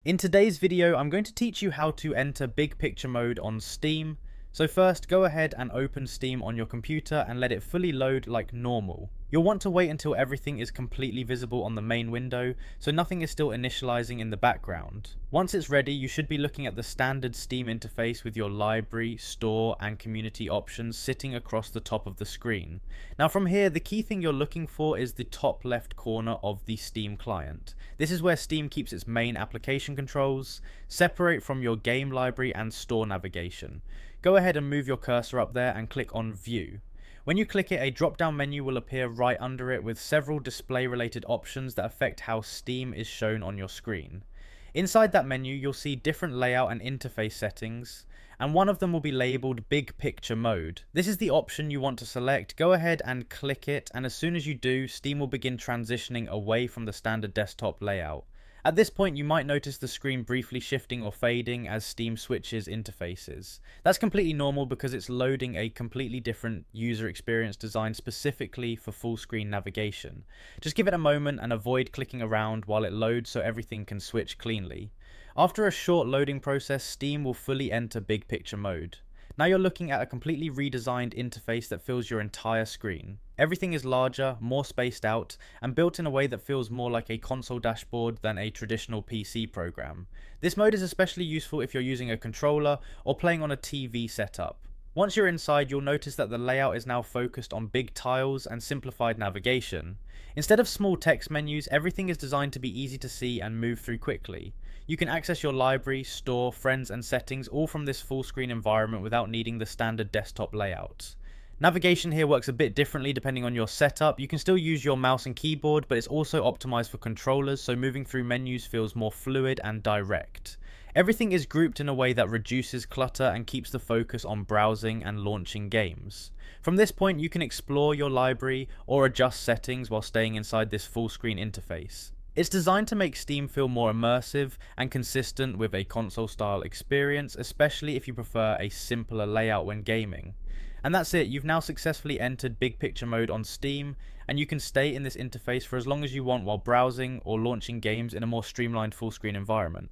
In today's video, I'm going to teach you how to enter big picture mode on Steam. So first, go ahead and open Steam on your computer and let it fully load like normal. You'll want to wait until everything is completely visible on the main window, so nothing is still initializing in the background. Once it's ready, you should be looking at the standard Steam interface with your library, store, and community options sitting across the top of the screen. Now from here, the key thing you're looking for is the top left corner of the Steam client. This is where Steam keeps its main application controls, separate from your game library and store navigation. Go ahead and move your cursor up there and click on View. When you click it, a drop-down menu will appear right under it with several display-related options that affect how Steam is shown on your screen. Inside that menu, you'll see different layout and interface settings, and one of them will be labeled Big Picture Mode. This is the option you want to select. Go ahead and click it, and as soon as you do, Steam will begin transitioning away from the standard desktop layout. At this point, you might notice the screen briefly shifting or fading as Steam switches interfaces. That's completely normal because it's loading a completely different user experience designed specifically for full screen navigation. Just give it a moment and avoid clicking around while it loads so everything can switch cleanly. After a short loading process, Steam will fully enter big picture mode. Now you're looking at a completely redesigned interface that fills your entire screen. Everything is larger, more spaced out, and built in a way that feels more like a console dashboard than a traditional PC program. This mode is especially useful if you're using a controller or playing on a TV setup. Once you're inside, you'll notice that the layout is now focused on big tiles and simplified navigation. Instead of small text menus, everything is designed to be easy to see and move through quickly. You can access your library, store, friends, and settings all from this full screen environment without needing the standard desktop layout. Navigation here works a bit differently depending on your setup. You can still use your mouse and keyboard, but it's also optimized for controllers, so moving through menus feels more fluid and direct. Everything is grouped in a way that reduces clutter and keeps the focus on browsing and launching games. From this point, you can explore your library or adjust settings while staying inside this full screen interface. It's designed to make Steam feel more immersive and consistent with a console style experience, especially if you prefer a simpler layout when gaming. And that's it, you've now successfully entered big picture mode on Steam, and you can stay in this interface for as long as you want while browsing or launching games in a more streamlined full screen environment.